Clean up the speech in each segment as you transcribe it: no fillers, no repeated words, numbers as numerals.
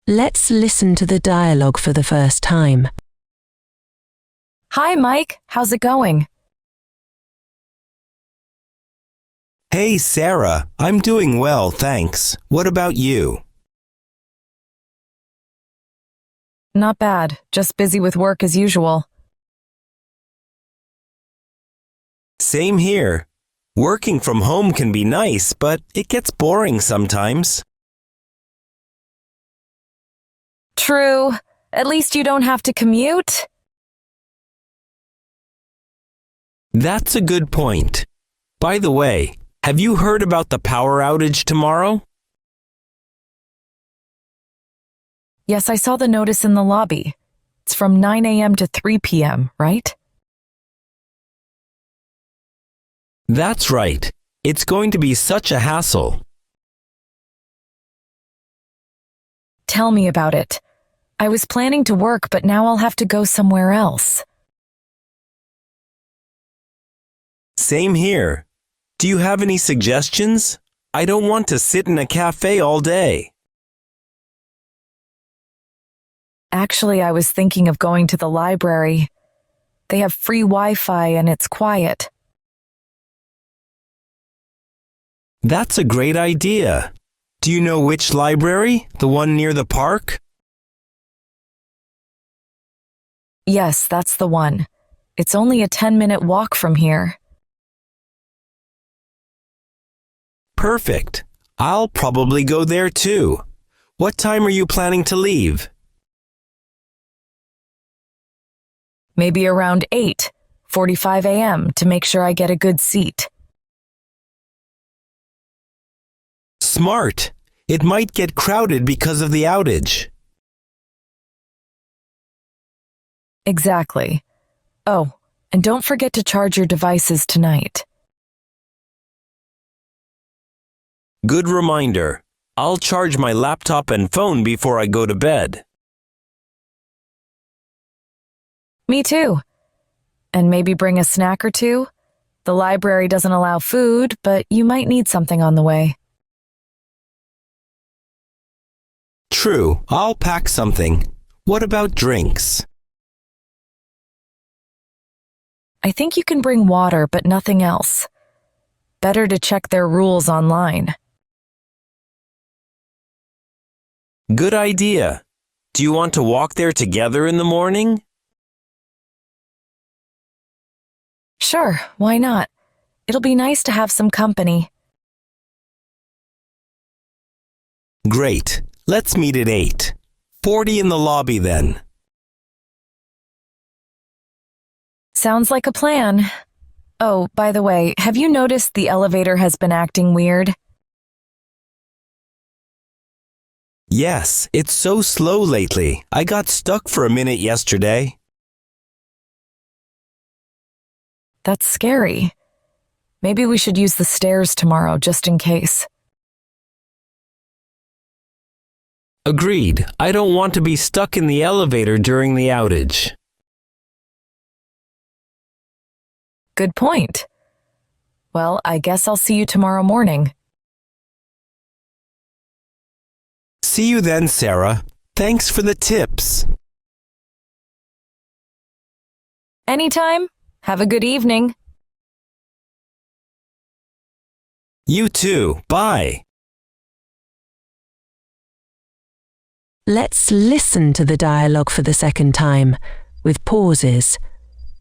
Let's listen to the dialogue for the first time. Hi, Mike. How's it going? Hey, Sarah. I'm doing well, thanks. What about you? Not bad. Just busy with work as usual. Same here. Working from home can be nice, but it gets boring sometimes. True. At least you don't have to commute. That's a good point. By the way, have you heard about the power outage tomorrow? Yes, I saw the notice in the lobby. It's from 9 a.m. to 3 p.m., right? That's right. It's going to be such a hassle. Tell me about it. I was planning to work, but now I'll have to go somewhere else. Same here. Do you have any suggestions? I don't want to sit in a cafe all day. Actually, I was thinking of going to the library. They have free Wi-Fi and it's quiet. That's a great idea. Do you know which library? The one near the park? Yes, that's the one. It's only a 10-minute walk from here. Perfect. I'll probably go there too. What time are you planning to leave? Maybe around 8:45 a.m. to make sure I get a good seat. Smart. It might get crowded because of the outage. Exactly. Oh, and don't forget to charge your devices tonight. Good reminder. I'll charge my laptop and phone before I go to bed. Me too. And maybe bring a snack or two. The library doesn't allow food, but you might need something on the way. True, I'll pack something. What about drinks? I think you can bring water, but nothing else. Better to check their rules online. Good idea. Do you want to walk there together in the morning? Sure, why not? It'll be nice to have some company. Great. Let's meet at 8:40 in the lobby then. Sounds like a plan. Oh, by the way, have you noticed the elevator has been acting weird? Yes, it's so slow lately. I got stuck for a minute yesterday. That's scary. Maybe we should use the stairs tomorrow just in case. Agreed. I don't want to be stuck in the elevator during the outage. Good point. Well, I guess I'll see you tomorrow morning. See you then, Sarah. Thanks for the tips. Anytime. Have a good evening. You too. Bye. Let's listen to the dialogue for the second time, with pauses.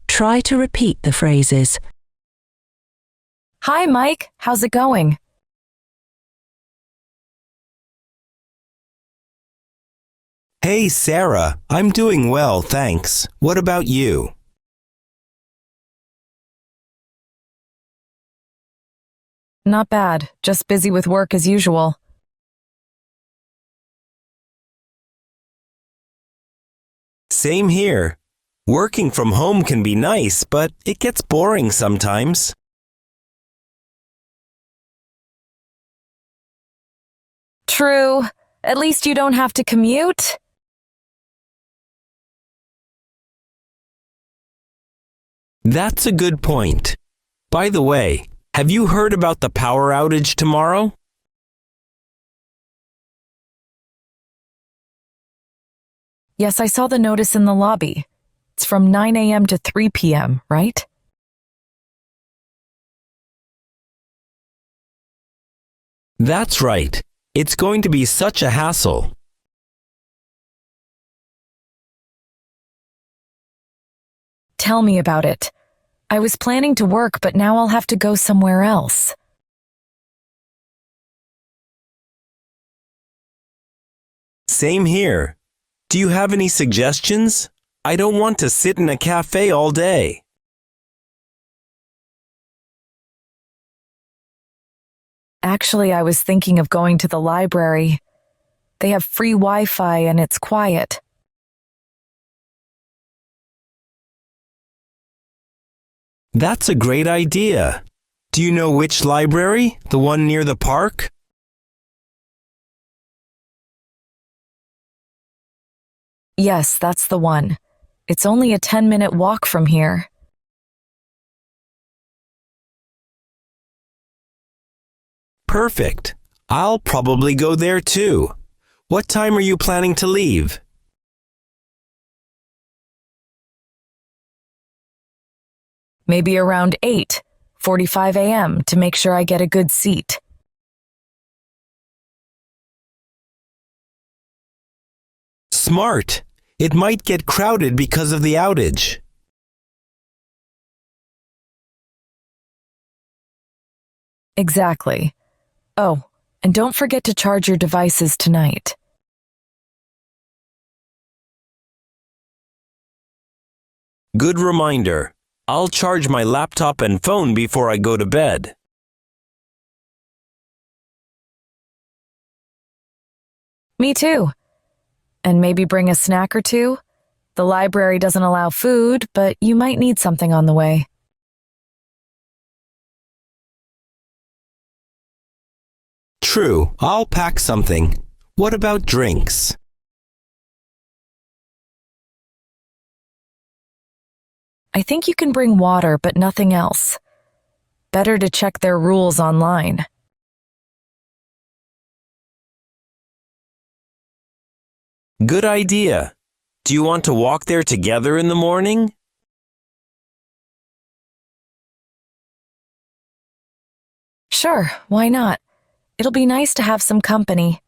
Try to repeat the phrases. Hi, Mike. How's it going? Hey, Sarah. I'm doing well, thanks. What about you? Not bad. Just busy with work as usual. Same here. Working from home can be nice, but it gets boring sometimes. True. At least you don't have to commute. That's a good point. By the way, have you heard about the power outage tomorrow? Yes, I saw the notice in the lobby. It's from 9 a.m. to 3 p.m., right? That's right. It's going to be such a hassle. Tell me about it. I was planning to work, but now I'll have to go somewhere else. Same here. Do you have any suggestions? I don't want to sit in a cafe all day. Actually, I was thinking of going to the library. They have free Wi-Fi and it's quiet. That's a great idea. Do you know which library? The one near the park? Yes, that's the one. It's only a 10-minute walk from here. Perfect. I'll probably go there too. What time are you planning to leave? Maybe around 8:45 a.m. to make sure I get a good seat. Smart. It might get crowded because of the outage. Exactly. Oh, and don't forget to charge your devices tonight. Good reminder. I'll charge my laptop and phone before I go to bed. Me too. And maybe bring a snack or two. The library doesn't allow food, but you might need something on the way. True, I'll pack something. What about drinks? I think you can bring water, but nothing else. Better to check their rules online. Good idea. Do you want to walk there together in the morning? Sure, why not? It'll be nice to have some company.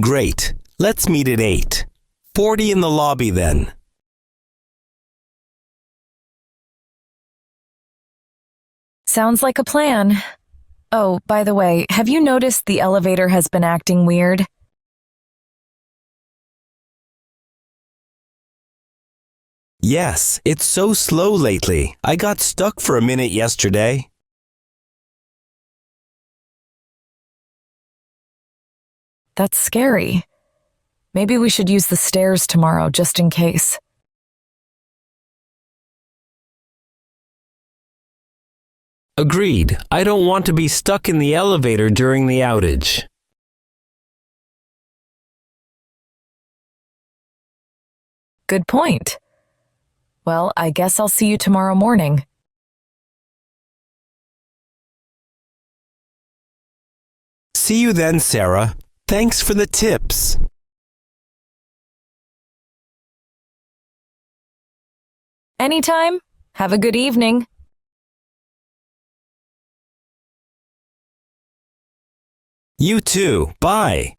Great. Let's meet at 8:40 in the lobby then. Sounds like a plan. Oh, by the way, have you noticed the elevator has been acting weird? Yes, it's so slow lately. I got stuck for a minute yesterday. That's scary. Maybe we should use the stairs tomorrow just in case. Agreed. I don't want to be stuck in the elevator during the outage. Good point. Well, I guess I'll see you tomorrow morning. See you then, Sarah. Thanks for the tips. Anytime. Have a good evening. You too. Bye.